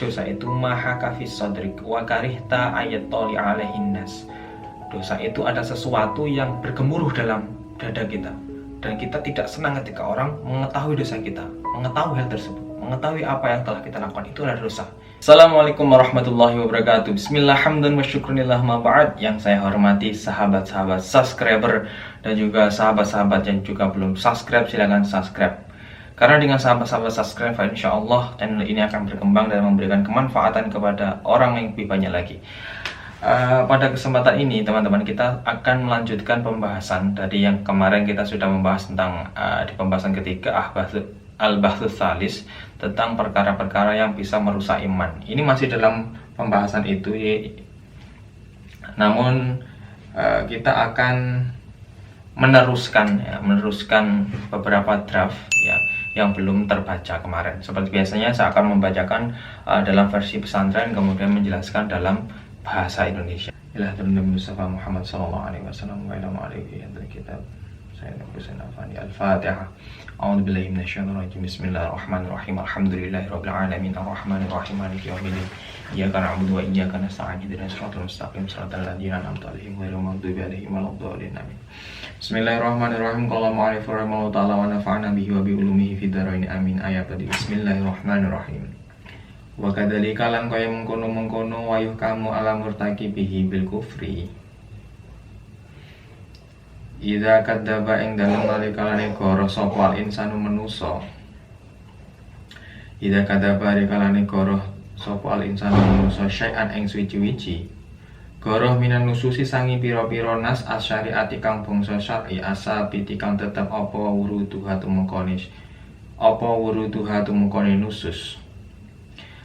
dosa itu maha kafis sodrik wa karihta ayat toli alaihin nas. Dosa itu ada sesuatu yang bergemuruh dalam dada kita, dan kita tidak senang ketika orang mengetahui dosa kita, mengetahui hal tersebut, mengetahui apa yang telah kita lakukan. Itu adalah dosa. Assalamualaikum warahmatullahi wabarakatuh. Bismillah, hamdan wa syukronillah ma ba'd. Yang saya hormati sahabat-sahabat subscriber dan juga sahabat-sahabat yang juga belum subscribe, silahkan subscribe. Karena dengan sahabat-sahabat subscribe, insya Allah channel ini akan berkembang dan memberikan kemanfaatan kepada orang yang lebih banyak lagi. Pada kesempatan ini teman-teman, kita akan melanjutkan pembahasan dari yang kemarin kita sudah membahas tentang di pembahasan ketiga al-bahthus tsalis, tentang perkara-perkara yang bisa merusak iman. Ini masih dalam pembahasan itu, namun kita akan meneruskan beberapa draft yang belum terbaca kemarin. Seperti biasanya saya akan membacakan dalam versi pesantren, kemudian menjelaskan dalam bahasa Indonesia. Ila Nabi Mustafa Muhammad sallallahu alaihi wasallam wa ila alihi wa kitab Sayyidina Husain Afandi. Al-Fatihah. A'udzu billahi minasyaitonir rajim. Bismillahirrahmanirrahim. Alhamdulillahirabbil alamin arrahmanir rahim maliki yaumiddin. Iyyaka na'budu wa iyyaka nasta'in. Ihdinas siratal mustaqim siratal ladzina an'amta 'alaihim ghairil maghdubi 'alaihim waladdallin. Amin. Bismillahirrahmanirrahim. Qala ma'alif rahimahullahu ta'ala wa nafa'ana bihi wa bi ulumihi fid dharain. Amin. Ayat tadi. Bismillahirrahmanirrahim. Wa kadzalika lan kaya mengkono-mengkono wayuh kamu ala murtaqibihi bil kufri. Idza kadzaba ing dalem nalikalane goro sapa insanu manusa. Idza kadzaba rikalane goro sapa insanu manusa syai'an ing suci-wici. Goro minan nususi sangi pira-pira nas asyariati kang bangsa syar'i asabiti kang tetep apa wuruduha tumukone nusus.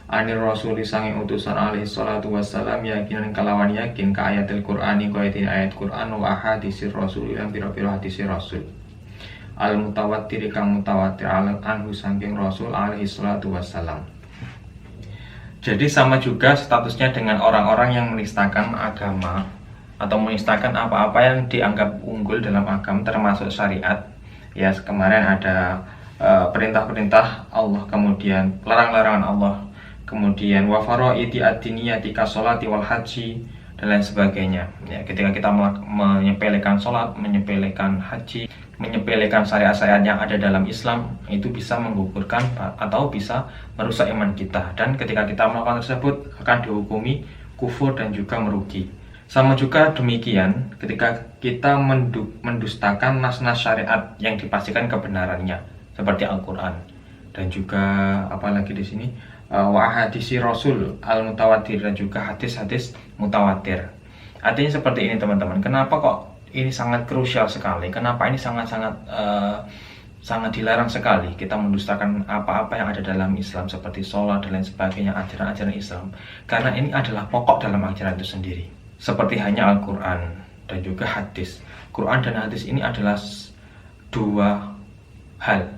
Anir rasuli sangi utusan alaihi salatu wassalam yakinan kalawan yakin ka ayatil qur'ani kaya ayat Qur'an wa hadisir rasul yang pira-pira hadisir rasul al mutawattir kang mutawatir anhu saking rasul alaihi salatu wassalam. Jadi sama juga statusnya dengan orang-orang yang menistakan agama atau menistakan apa-apa yang dianggap unggul dalam agama termasuk syariat. Ya, kemarin ada perintah-perintah Allah, kemudian larangan-larangan Allah, kemudian wa faraidi ad-diniyati ka sholati wal haji dan lain sebagainya. Ya, ketika kita menyepelekan sholat, menyepelekan haji, menyepelekan syariat-syariat yang ada dalam Islam, itu bisa menggugurkan atau bisa merusak iman kita, dan ketika kita melakukan tersebut akan dihukumi kufur dan juga merugi. Sama juga demikian ketika kita mendustakan nas-nas syariat yang dipastikan kebenarannya seperti Al-Qur'an, dan juga apalagi di sini wa hadisi rasul al-mutawatir, dan juga hadis-hadis mutawatir. Artinya seperti ini teman-teman. Kenapa kok ini sangat krusial sekali? Kenapa ini sangat dilarang sekali kita mendustakan apa-apa yang ada dalam Islam seperti sholat dan lain sebagainya, ajaran-ajaran Islam? Karena ini adalah pokok dalam ajaran itu sendiri. Seperti hanya Al-Quran dan juga hadis. Quran dan hadis ini adalah dua hal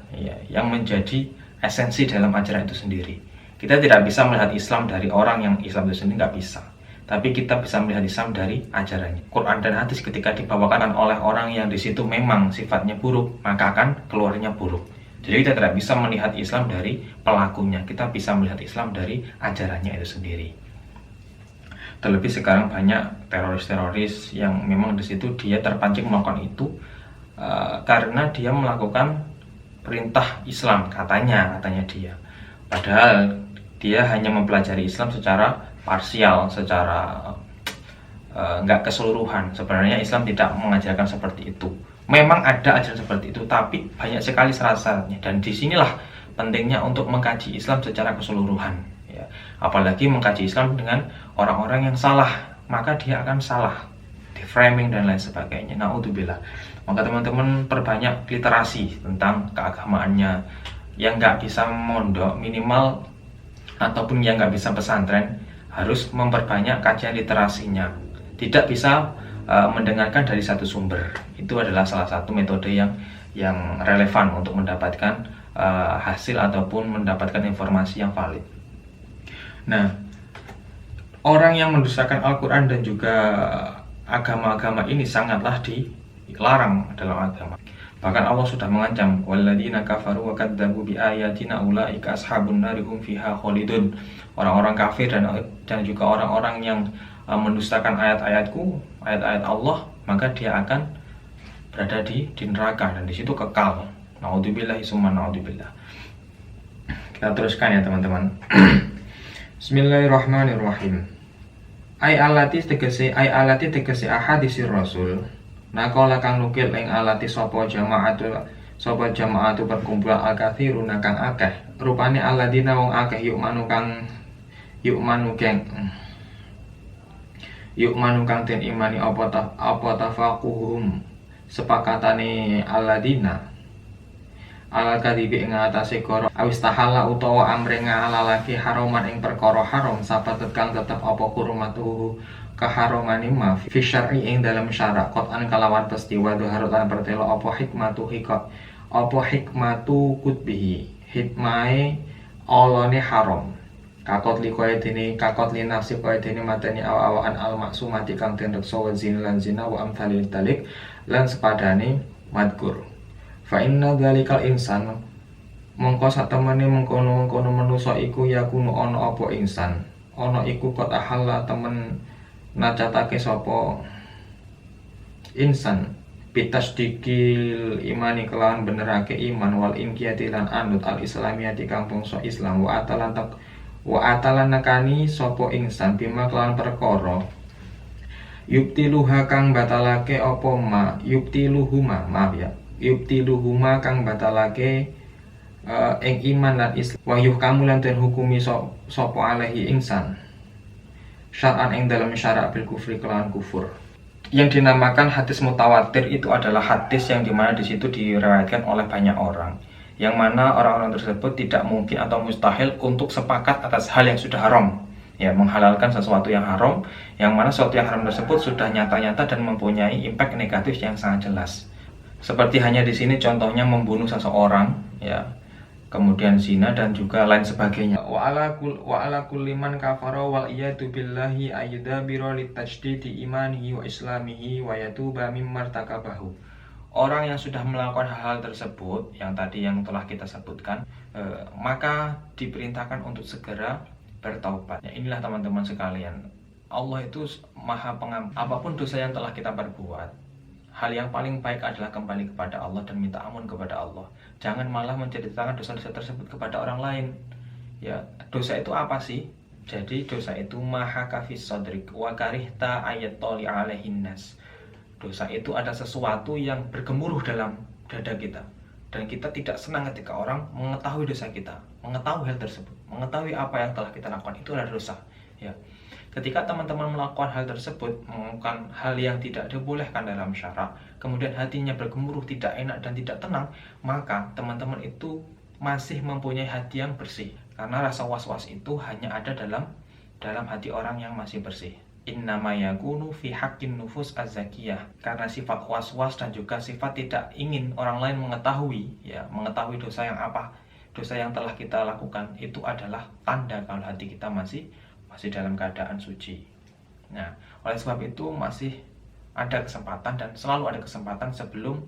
yang menjadi esensi dalam ajaran itu sendiri. Kita tidak bisa melihat Islam dari orang yang Islam itu sendiri, nggak bisa. Tapi kita bisa melihat Islam dari ajarannya. Quran dan hadis ketika dibawakan oleh orang yang di situ memang sifatnya buruk, maka akan keluarnya buruk. Jadi kita tidak bisa melihat Islam dari pelakunya, kita bisa melihat Islam dari ajarannya itu sendiri. Terlebih sekarang banyak teroris-teroris yang memang di situ dia terpancing melakukan itu karena dia melakukan perintah Islam, katanya dia. Padahal dia hanya mempelajari Islam secara parsial, secara nggak keseluruhan. Sebenarnya Islam tidak mengajarkan seperti itu. Memang ada ajaran seperti itu, tapi banyak sekali syarat-syaratnya. Dan disinilah pentingnya untuk mengkaji Islam secara keseluruhan. Ya. Apalagi mengkaji Islam dengan orang-orang yang salah, maka dia akan salah, di framing dan lain sebagainya. Naudzubillah. Maka teman-teman perbanyak literasi tentang keagamaannya. Yang nggak bisa mondok minimal ataupun yang nggak bisa pesantren harus memperbanyak kajian literasinya. Tidak bisa mendengarkan dari satu sumber. Itu adalah salah satu metode yang relevan untuk mendapatkan hasil ataupun mendapatkan informasi yang valid. Nah, orang yang mendustakan Al-Quran dan juga agama-agama ini sangatlah dilarang dalam agama. Bahkan Allah sudah mengancam, walladzina kafaru wa kadzdzabu biayatina ulaika ashabun nar hum fiha khalidun. Orang-orang kafir dan juga orang-orang yang mendustakan ayat-ayatku, ayat-ayat Allah, maka dia akan berada di neraka dan di situ kekal. Naudzubillahi summa naudzubillah. Kita teruskan ya teman-teman. Bismillahirrahmanirrahim. Ai alati tegese ahadisir rasul. Nakola kang nukil ing alati sapa jamaatu perkumpulan al-katsiruna kang akeh. Rupane alladzina wong akeh yuk manu kang den imani apa tafaquhum sepakatane alladzina alal kadibi ing atase karo awis tahala utawa amre ngalalake haroman ing perkara haram sapatet kang tetep apa hurmatuhu kaharomane ma fi syar'i ing dalam syara qatan kalawan peristiwa dhaharat lan pertelo apa hikmatu kutbihi hikmahe olone haram kakot li nafsi kaya dene mateni awa-awaan al maksumati kang den reksa wa zina wa amthalil talik lan sepadane madkur fa inna dzalikal insan mongko satemene mengkono manusa iku yakunu ana apa insan ana iku kot ahalla temen nacatake sapa insan bitasdikil imani kelawan benerake iman wal inqiyati lan anut al islamiyati kang bangsa Islam wa atalan nakani sapa insan bima kelawan perkara yubtiluha kang batalake apa ma yubtiluhuma kang batalake ing iman lan Islam wa yuhkamu lan den hukumi sapa alaihi insan syar'an ing dalam syarak bil kufri kelawan kufur. Yang dinamakan hadis mutawatir itu adalah hadis yang dimana di situ diriwayatkan oleh banyak orang, yang mana orang-orang tersebut tidak mungkin atau mustahil untuk sepakat atas hal yang sudah haram, ya menghalalkan sesuatu yang haram, yang mana sesuatu yang haram tersebut sudah nyata-nyata dan mempunyai impact negatif yang sangat jelas. Seperti hanya di sini contohnya membunuh seseorang, ya. Kemudian zina dan juga lain sebagainya. Wa ala kulli man kafara wal iyadu billahi ayyadabira litashdidi imanihi wa islamihi wa yatuba mimma irtakabahu. Orang yang sudah melakukan hal-hal tersebut yang tadi yang telah kita sebutkan, maka diperintahkan untuk segera bertaubat. Ya, inilah teman-teman sekalian, Allah itu Maha Pengampun. Apapun dosa yang telah kita perbuat, hal yang paling baik adalah kembali kepada Allah dan minta ampun kepada Allah. Jangan malah menceritakan dosa-dosa tersebut kepada orang lain. Ya, dosa itu apa sih? Jadi dosa itu maha kafis sodrik wa karihta ayat toli alaihin nas. Dosa itu ada sesuatu yang bergemuruh dalam dada kita, dan kita tidak senang ketika orang mengetahui dosa kita, mengetahui hal tersebut, mengetahui apa yang telah kita lakukan. Itu adalah dosa. Ya. Ketika teman-teman melakukan hal tersebut, melakukan hal yang tidak dibolehkan dalam syarak, kemudian hatinya bergemuruh, tidak enak dan tidak tenang, maka teman-teman itu masih mempunyai hati yang bersih. Karena rasa was-was itu hanya ada dalam hati orang yang masih bersih. Innama yakunu fi haqqin nufus az-zakiyah. Karena sifat was-was dan juga sifat tidak ingin orang lain mengetahui, ya, mengetahui dosa yang telah kita lakukan, itu adalah tanda kalau hati kita masih dalam keadaan suci. Nah, oleh sebab itu masih ada kesempatan dan selalu ada kesempatan sebelum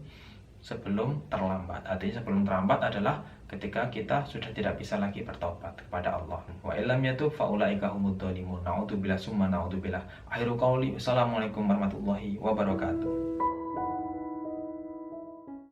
terlambat. Artinya sebelum terlambat adalah ketika kita sudah tidak bisa lagi bertobat kepada Allah. Wa illam yatub fa ulaika humud dzalimun. Na'udzubillah summa na'udzubillah. Akhirul qauli wassalamualaikum warahmatullahi wabarakatuh.